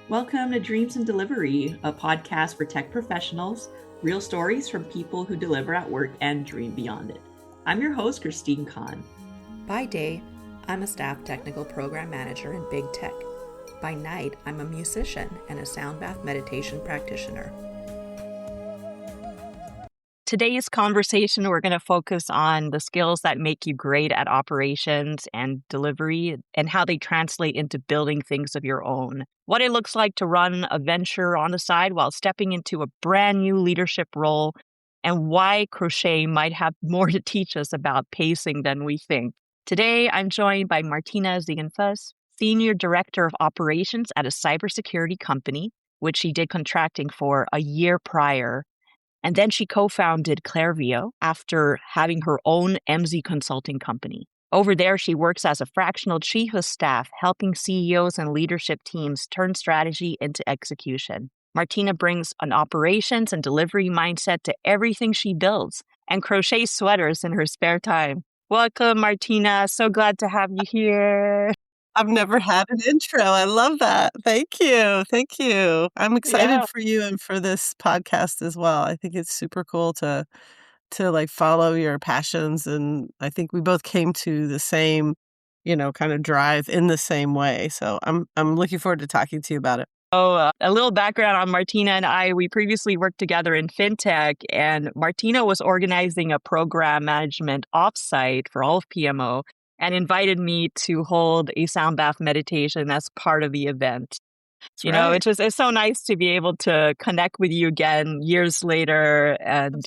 Welcome to Dreams and Delivery, a podcast for tech professionals, real stories from people who deliver at work and dream beyond it. I'm your host, Christine Kahn. By day, I'm a staff technical program manager in big tech. By night, I'm a musician and a sound bath meditation practitioner. Today's conversation, we're going to focus on the skills that make you great at operations and delivery and how they translate into building things of your own. What it looks like to run a venture on the side while stepping into a brand new leadership role, and why crochet might have more to teach us about pacing than we think. Today, I'm joined by Martina Ziegenfuss, Senior Director of Operations at a cybersecurity company, which she did contracting for a year prior. And then she co-founded Clervio after having her own MZConsulting company. Over there, she works as a fractional chief of staff, helping CEOs and leadership teams turn strategy into execution. Martina brings an operations and delivery mindset to everything she builds and crochets sweaters in her spare time. Welcome, Martina. So glad to have you here. I've never had an intro. I love that. Thank you. Thank you. I'm excited for you and for this podcast as well. I think it's super cool to like follow your passions, and I think we both came to the same, kind of drive in the same way. So I'm looking forward to talking to you about it. A little background on Martina and I. We previously worked together in fintech, and Martina was organizing a program management offsite for all of PMO and invited me to hold a sound bath meditation as part of the event. It's so nice to be able to connect with you again years later and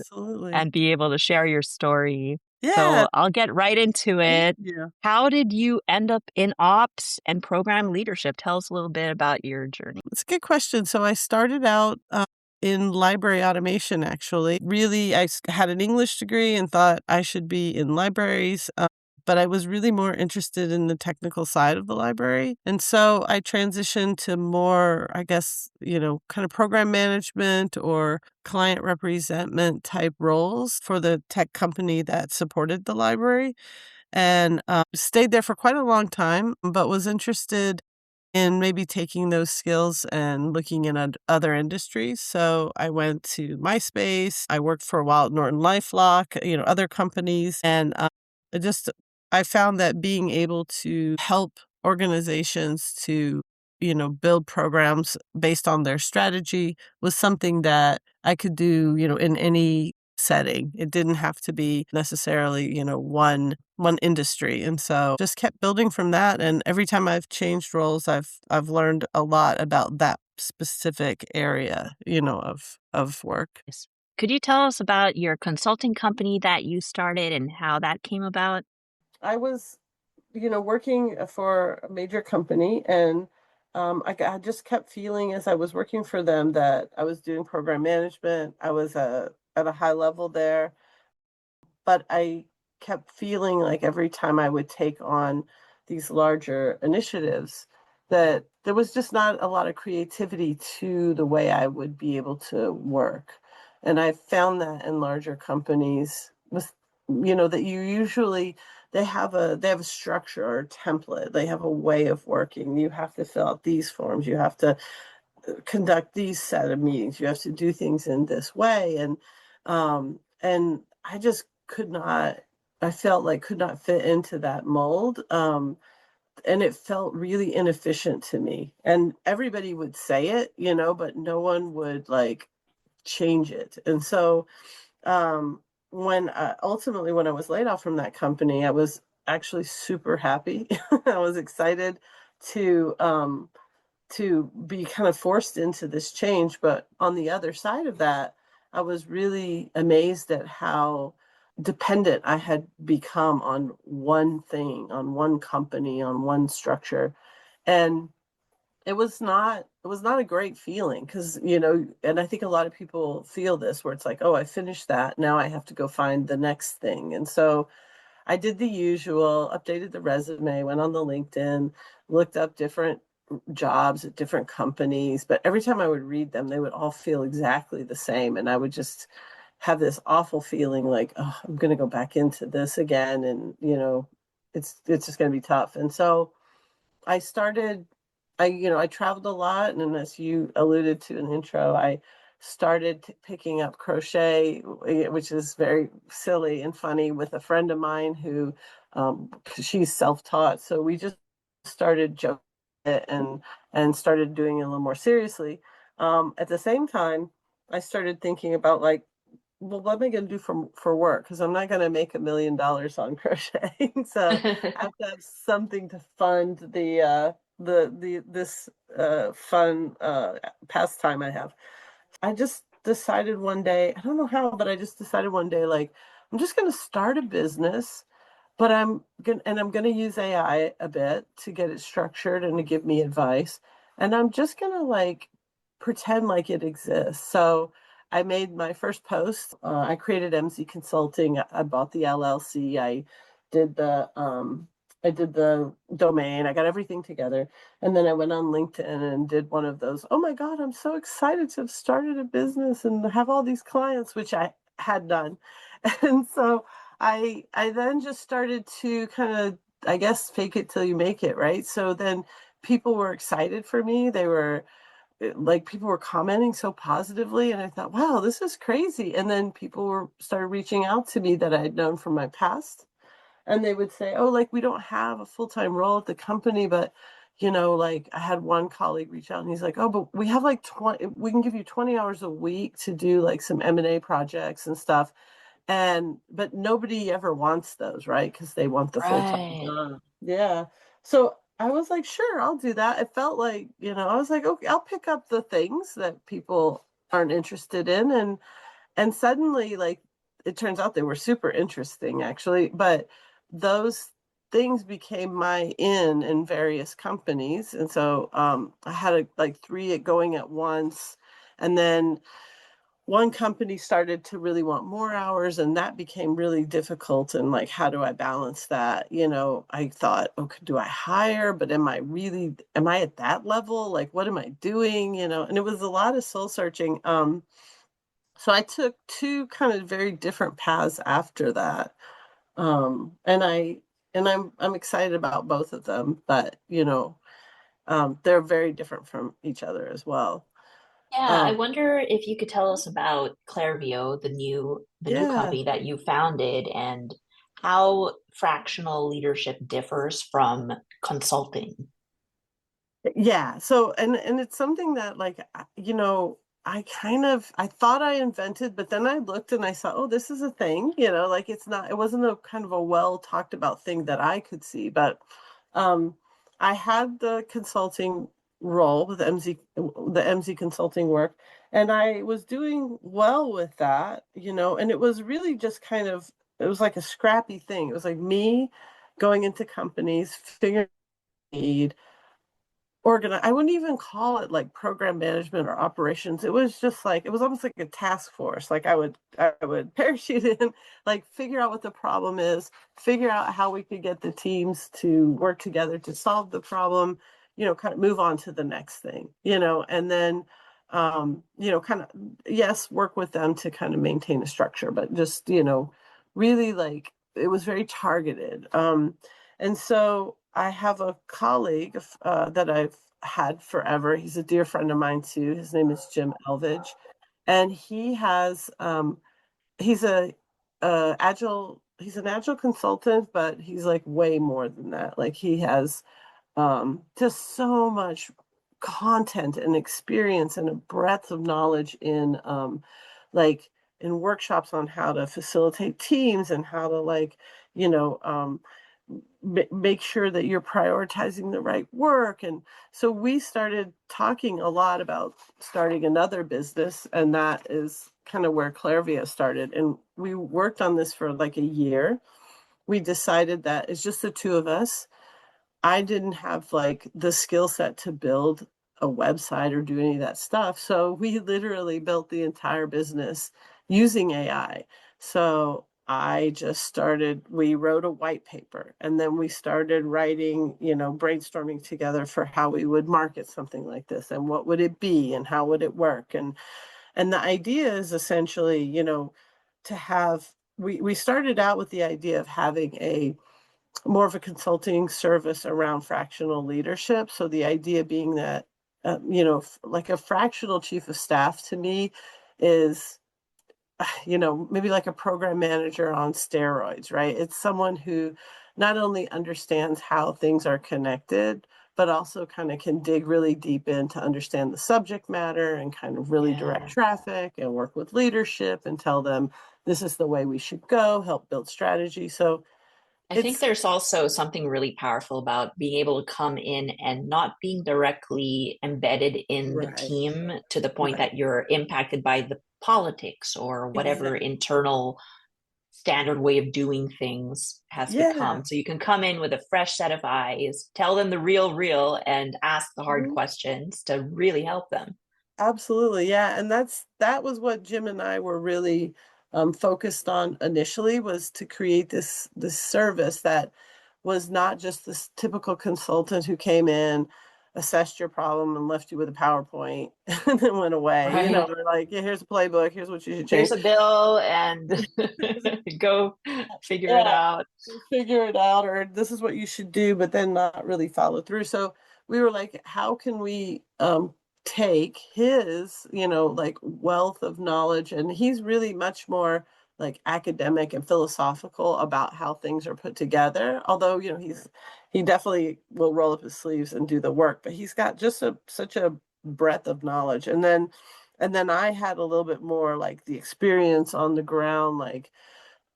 be able to share your story. Yeah. So I'll get right into it. Yeah. How did you end up in ops and program leadership? Tell us a little bit about your journey. It's a good question. So I started out in library automation, actually. Really, I had an English degree and thought I should be in libraries. But I was really more interested in the technical side of the library. And so I transitioned to more, I guess, kind of program management or client representment type roles for the tech company that supported the library. And stayed there for quite a long time, but was interested in maybe taking those skills and looking in other industries. So I went to MySpace. I worked for a while at NortonLifeLock, other companies. And I found that being able to help organizations to, build programs based on their strategy was something that I could do, in any setting. It didn't have to be necessarily, one industry. And so just kept building from that. And every time I've changed roles, I've learned a lot about that specific area, of work. Could you tell us about your consulting company that you started and how that came about? I was, working for a major company, and I just kept feeling as I was working for them that I was doing program management. I was at a high level there, but I kept feeling like every time I would take on these larger initiatives that there was just not a lot of creativity to the way I would be able to work. And I found that in larger companies with, that you usually they have a structure or a template. They have a way of working. You have to fill out these forms. You have to conduct these set of meetings. You have to do things in this way. And I just could not fit into that mold. And it felt really inefficient to me. And everybody would say it, but no one would change it. And so when ultimately when I was laid off from that company, I was actually super happy. I was excited to be kind of forced into this change. But on the other side of that, I was really amazed at how dependent I had become on one thing, on one company, on one structure. And it was not a great feeling because, and I think a lot of people feel this where it's like, oh, I finished that. Now I have to go find the next thing. And so I did the usual, updated the resume, went on the LinkedIn, looked up different jobs at different companies. But every time I would read them, they would all feel exactly the same. And I would just have this awful feeling like, oh, I'm going to go back into this again. And, it's just going to be tough. And so I started I traveled a lot, and as you alluded to in the intro, I started picking up crochet, which is very silly and funny, with a friend of mine who, 'cause she's self-taught. So we just started joking and started doing it a little more seriously. At the same time, I started thinking about like, well, what am I going to do for work? Because I'm not going to make $1 million on crocheting, so I have to have something to fund this fun pastime I have. I just decided one day, I don't know how, but I just decided one day, like, I'm just going to start a business, but I'm gonna use AI a bit to get it structured and to give me advice. And I'm just gonna like pretend like it exists. So I made my first post. I created MZ Consulting. I bought the LLC. I did the domain. I got everything together. And then I went on LinkedIn and did one of those, oh my God, I'm so excited to have started a business and have all these clients, which I had done. And so I then just started to kind of, I guess, fake it till you make it, right? So then people were excited for me. They were like, people were commenting so positively, and I thought, wow, this is crazy. And then people were started reaching out to me that I had known from my past, and they would say, oh, like, we don't have a full-time role at the company, but like, I had one colleague reach out, and he's like, oh, but we have like 20, we can give you 20 hours a week to do like some M&A projects and stuff. But nobody ever wants those, right? Because they want the full-time Right. job. Yeah. So I was like, sure, I'll do that. It felt like, I was like, okay, I'll pick up the things that people aren't interested in. And suddenly, like, it turns out they were super interesting, actually. But those things became my in various companies. And so I had like three going at once. And then one company started to really want more hours, and that became really difficult. And like, how do I balance that? I thought, okay, do I hire? But am I at that level? Like, what am I doing? And it was a lot of soul searching. So I took two kind of very different paths after that. And I'm excited about both of them, but they're very different from each other as well. Yeah, I Um, wonder if you could tell us about Clervio, the new yeah. company that you founded, and how fractional leadership differs from consulting. Yeah. So, and it's something that, like, I thought I invented, but then I looked and I saw, oh, this is a thing, like, it wasn't a kind of a well talked about thing that I could see. But um I had the consulting role with the MZ consulting work, and I was doing well with that, and it was really just kind of, it was like a scrappy thing. It was like me going into companies, figuring need, organize. I wouldn't even call it like program management or operations. It was just like, it was almost like a task force. Like, I would parachute in, like, figure out what the problem is, figure out how we could get the teams to work together to solve the problem, kind of move on to the next thing, and then kind of, yes, work with them to kind of maintain a structure, but just, really, like, it was very targeted. And so I have a colleague that I've had forever. He's a dear friend of mine too. His name is Jim Elvidge, and he's an agile consultant, but he's like way more than that. Like, he has just so much content and experience and a breadth of knowledge like in workshops on how to facilitate teams and how to, like, you know um, make sure that you're prioritizing the right work. And so we started talking a lot about starting another business, and that is kind of where Clervio started. And we worked on this for like a year. We decided that it's just the two of us. I didn't have like the skill set to build a website or do any of that stuff. So we literally built the entire business using AI. So we wrote a white paper, and then we started writing, brainstorming together for how we would market something like this, and what would it be and how would it work. And the idea is essentially, to have, we started out with the idea of having more of a consulting service around fractional leadership. So the idea being that, like a fractional chief of staff to me is, maybe like a program manager on steroids, right? It's someone who not only understands how things are connected, but also kind of can dig really deep in to understand the subject matter and kind of really direct traffic and work with leadership and tell them this is the way we should go, help build strategy. So I think there's also something really powerful about being able to come in and not being directly embedded in the team to the point that you're impacted by the politics or whatever internal standard way of doing things has become. So you can come in with a fresh set of eyes, tell them the real, and ask the hard questions to really help them. Absolutely. Yeah. And that was what Jim and I were really focused on initially, was to create this service that was not just this typical consultant who came in, assessed your problem and left you with a PowerPoint and then went away. Right. We're like, yeah, here's a playbook, here's what you should change. Here's a bill and go figure it out. Figure it out, or this is what you should do, but then not really follow through. So we were like, how can we take his, like wealth of knowledge, and he's really much more like academic and philosophical about how things are put together. Although, he definitely will roll up his sleeves and do the work, but he's got just such a breadth of knowledge. And then I had a little bit more like the experience on the ground, like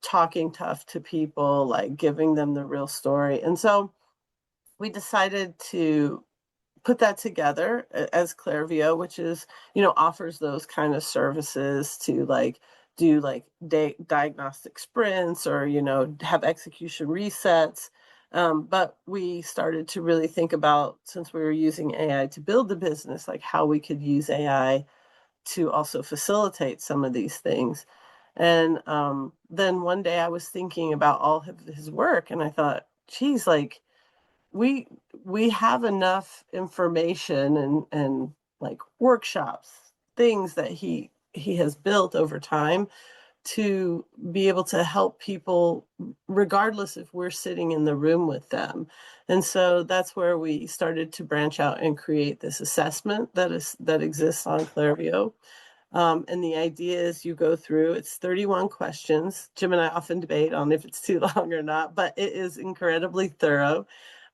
talking tough to people, like giving them the real story. And so we decided to put that together as Clervio, which is, offers those kind of services to like do like diagnostic sprints or, have execution resets. But we started to really think about, since we were using AI to build the business, like how we could use AI to also facilitate some of these things. And then one day I was thinking about all of his work, and I thought, geez, like we have enough information and like workshops, things that he has built over time to be able to help people regardless if we're sitting in the room with them. And so that's where we started to branch out and create this assessment that exists on Clervio. And the idea is you go through, it's 31 questions. Jim and I often debate on if it's too long or not, but it is incredibly thorough.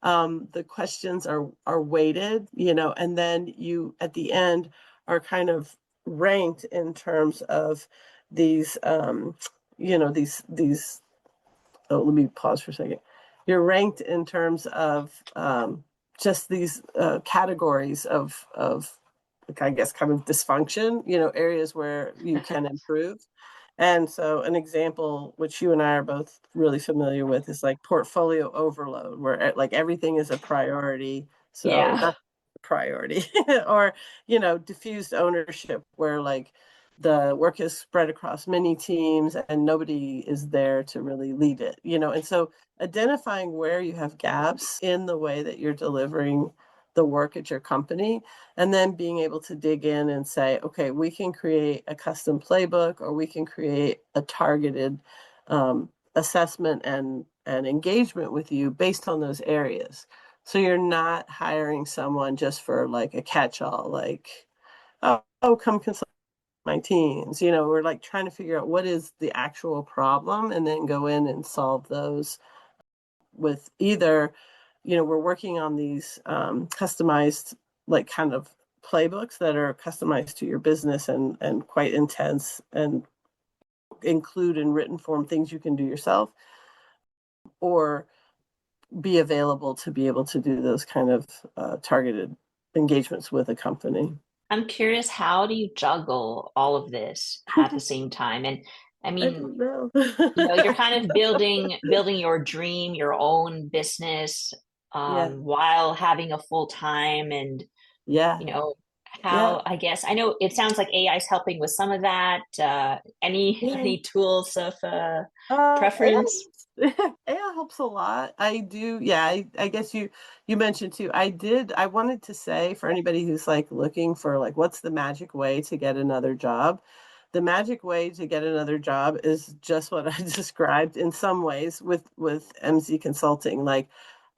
The questions are weighted, and then you at the end are kind of ranked in terms of these, these, oh, let me pause for a second. You're ranked in terms of just these categories of like, I guess, kind of dysfunction, areas where you can improve. And so an example, which you and I are both really familiar with, is like portfolio overload, where like everything is a priority. So that's a priority. Or, diffused ownership, where like the work is spread across many teams and nobody is there to really lead it, and so identifying where you have gaps in the way that you're delivering the work at your company, and then being able to dig in and say, okay, we can create a custom playbook, or we can create a targeted assessment and engagement with you based on those areas. So you're not hiring someone just for like a catch-all, like, oh, come consult my teams. We're like trying to figure out what is the actual problem and then go in and solve those with either, we're working on these customized, like kind of playbooks that are customized to your business and quite intense and include in written form things you can do yourself, or be available to be able to do those kind of targeted engagements with a company. I'm curious, how do you juggle all of this at the same time? And I mean, you're kind of building your dream, your own business, while having a full time, and how, I guess, I know it sounds like AI is helping with some of that. Any tools of preference? AI helps a lot. I do. Yeah. I guess you mentioned too, I wanted to say, for anybody who's like looking for like, what's the magic way to get another job? the magic way to get another job is just what I described in some ways with MZConsulting. Like,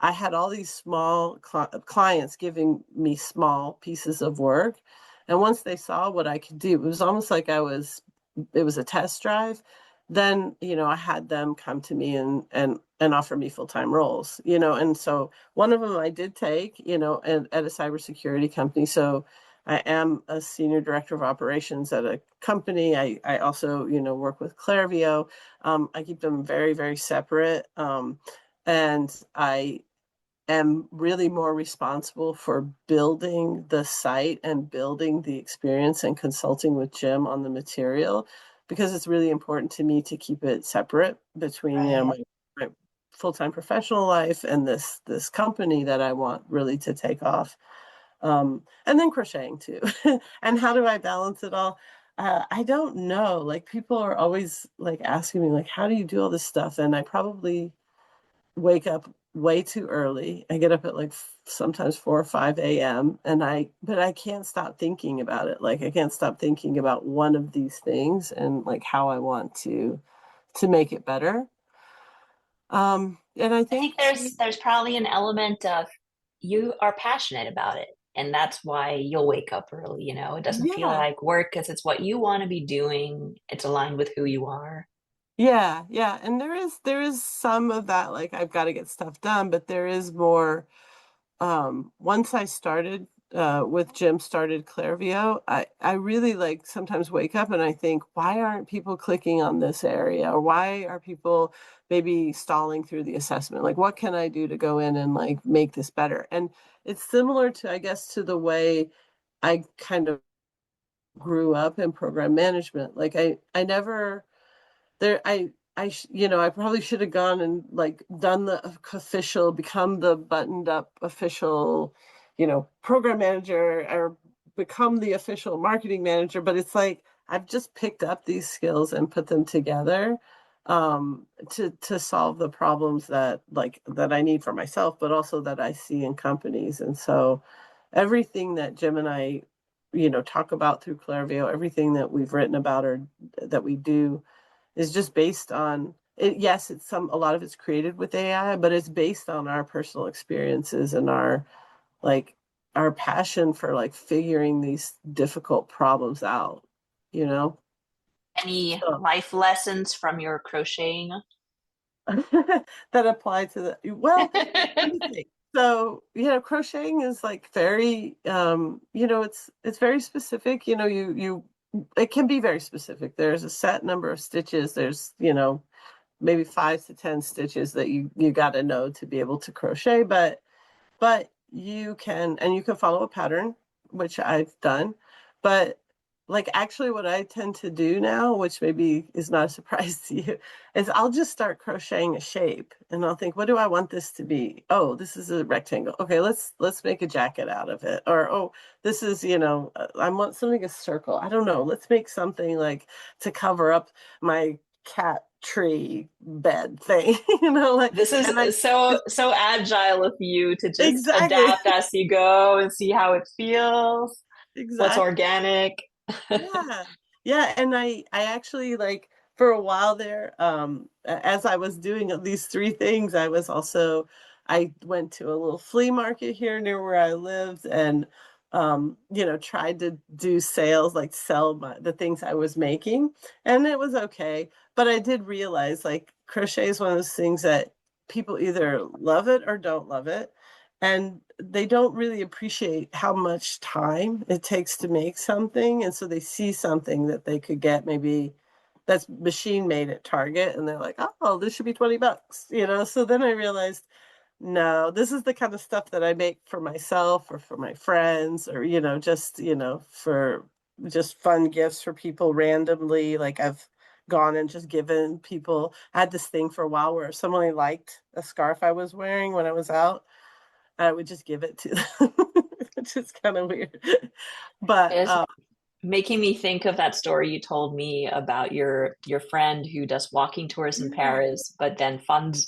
I had all these small clients giving me small pieces of work. And once they saw what I could do, it was almost like it was a test drive. Then, I had them come to me and offer me full-time roles, and so one of them I did take, at a cybersecurity company. So I am a senior director of operations at a company. I also, work with Clervio. I keep them very, very separate. And I am really more responsible for building the site and building the experience and consulting with Jim on the material, because it's really important to me to keep it separate between, my full-time professional life and this company that I want really to take off. And then crocheting too. And how do I balance it all? I don't know. Like, people are always like asking me, like, how do you do all this stuff? And I probably wake up way too early. I get up at like sometimes 4 or 5 a.m. but I can't stop thinking about it. Like, I can't stop thinking about one of these things and like how I want to make it better. And I I think think there's probably an element of you are passionate about it, and that's why you'll wake up early. It doesn't feel yeah, like work because it's what you want to be doing. It's aligned with who you are. yeah. And there is some of that, like, I've got to get stuff done, but there is more. Once I started with Jim started Clervio, I really, like, sometimes wake up and I think, why aren't people clicking on this area? Or why are people maybe stalling through the assessment? Like, what can I do to go in and like make this better? And it's similar to, I guess, to the way I kind of grew up in program management. Like, I never there I probably should have gone and like done the become the buttoned up official, program manager, or become the official marketing manager. But it's like I've just picked up these skills and put them together to solve the problems that I need for myself, but also that I see in companies. And so everything that Jim and I, talk about through Clervio, everything that we've written about or that we do is just based on it. Yes, a lot of it's created with AI, but it's based on our personal experiences and our passion for like figuring these difficult problems out, you know? Any So life lessons from your crocheting? that apply to well, let me think. So, crocheting is like very, it's very specific. It can be very specific. There's a set number of stitches. There's, maybe 5 to 10 stitches that you got to know to be able to crochet, but you can follow a pattern, which I've done. But like, actually what I tend to do now, which maybe is not a surprise to you, is I'll just start crocheting a shape and I'll think, what do I want this to be? Oh, this is a rectangle. Okay, let's make a jacket out of it. Or, oh, this is, I want something a circle. I don't know. Let's make something like to cover up my cat tree bed thing, like, This and I is so agile of you to just exactly. adapt as you go and see how it feels, what's Exactly. organic. Yeah. Yeah. And I actually, like, for a while there, as I was doing these three things, I went to a little flea market here near where I lived and, tried to do sales, like sell the things I was making. And it was okay. But I did realize, like, crochet is one of those things that people either love it or don't love it. And they don't really appreciate how much time it takes to make something. And so they see something that they could get maybe that's machine made at Target and they're like, oh, this should be $20, So then I realized, no, this is the kind of stuff that I make for myself or for my friends or, just, for just fun gifts for people randomly. Like, I've gone and just given people, I had this thing for a while where if someone liked a scarf I was wearing when I was out, I would just give it to them, which is kind of weird. But It's making me think of that story you told me about your friend who does walking tours in yeah, Paris, but then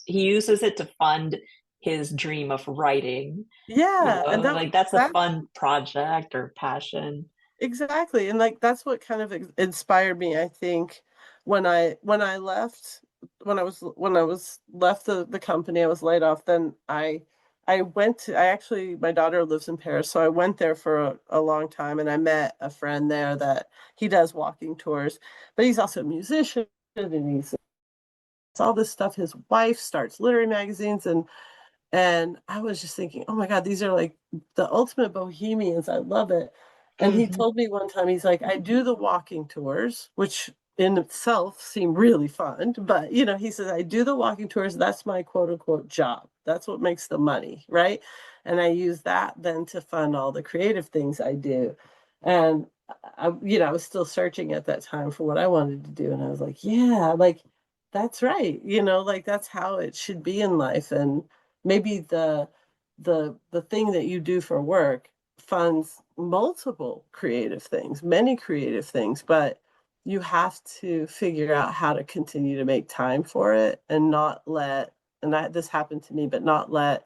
he uses it to fund his dream of writing. yeah, and Like that's a that fun project or passion. Exactly. And like that's what kind of inspired me, I think, when I left when I was left the company, I was laid off, then I actually my daughter lives in Paris, so I went there for a long time and I met a friend there that he does walking tours, but he's also a musician and he's all this stuff. His wife starts literary magazines and I was just thinking, oh my God, these are like the ultimate bohemians. I love it. And he Mm-hmm. told me one time, he's like, I do the walking tours, which in itself seem really fun. But, he says, I do the walking tours. That's my quote unquote job. That's what makes the money. Right. And I use that then to fund all the creative things I do. And I was still searching at that time for what I wanted to do. And I was like, yeah, like, that's right. Like that's how it should be in life. And maybe the thing that you do for work funds multiple creative things, many creative things, but you have to figure out how to continue to make time for it and not let, this happened to me, but not let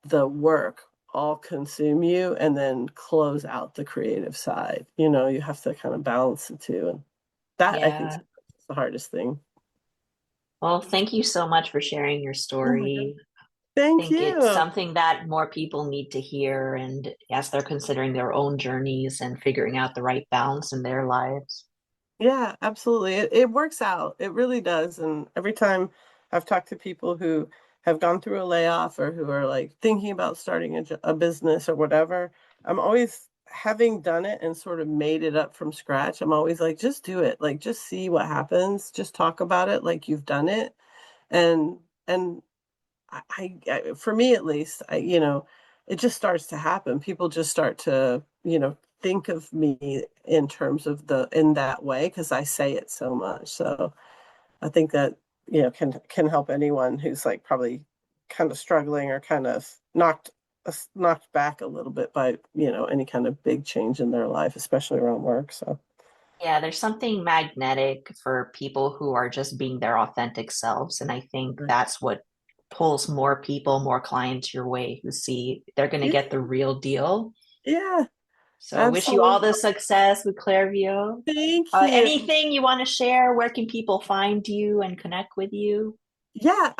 the work all consume you and then close out the creative side. You have to kind of balance the two. And that I think is Yeah. the hardest thing. Well, thank you so much for sharing your Oh my God. story. Thank Think it's you. something that more people need to hear, and as they're considering their own journeys and figuring out the right balance in their lives. Yeah, absolutely. It works out. It really does. And every time I've talked to people who have gone through a layoff or who are like thinking about starting a business or whatever, I'm always, having done it and sort of made it up from scratch, I'm always like, just do it. Like, just see what happens. Just talk about it like you've done it. And for me at least, it just starts to happen. People just start to, think of me in terms of in that way because I say it so much. So I think that, can help anyone who's like probably kind of struggling or kind of knocked back a little bit by, any kind of big change in their life, especially around work. So Yeah, there's something magnetic for people who are just being their authentic selves. And I think right. that's what pulls more people, more clients your way who see they're going to Yeah, get the real deal. yeah, So wish you all absolutely. the success with Clervio. Thank you. Anything you want to share? Where can people find you and connect with you? Yeah,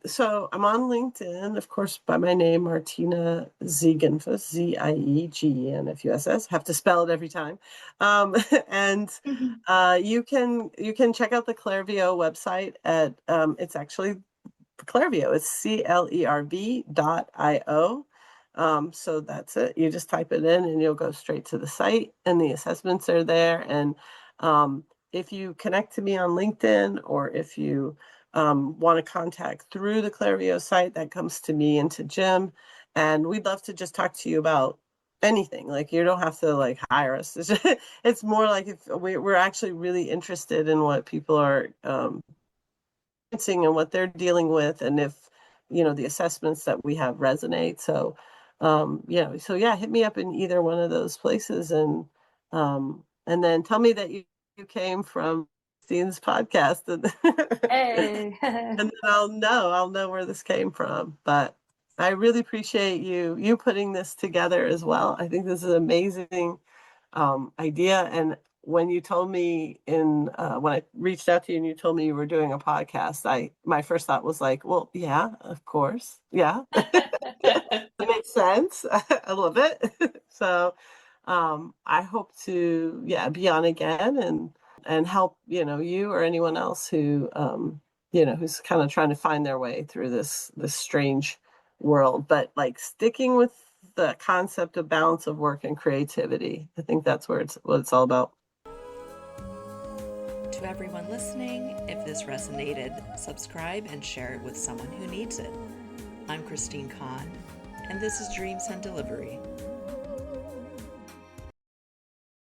so I'm on LinkedIn, of course, by my name, Martina Ziegenfuss, Ziegenfuss. Have to spell it every time. And you can check out the Clervio website at it's actually Clervio. It's Clerv.io. So that's it. You just type it in and you'll go straight to the site and the assessments are there. And if you connect to me on LinkedIn or if you want to contact through the Clervio site, that comes to me and to Jim. And we'd love to just talk to you about anything. Like you don't have to like hire us. It's more like if we're actually really interested in what people are and what they're dealing with and if the assessments that we have resonate. So so yeah, hit me up in either one of those places and then tell me that you came from Steve's podcast and Hey. and then I'll know where this came from. But I really appreciate you putting this together as well. I think this is an amazing idea. And when you told me when I reached out to you and you told me you were doing a podcast, my first thought was like, well, yeah, of course. Yeah. That makes sense. I love it. So I hope to be on again and help, you or anyone else who who's kind of trying to find their way through this strange world, but like sticking with the concept of balance of work and creativity. I think that's what it's all about. To everyone listening, if this resonated, subscribe and share it with someone who needs it. I'm Christine Kahn, and this is Dreams and Delivery.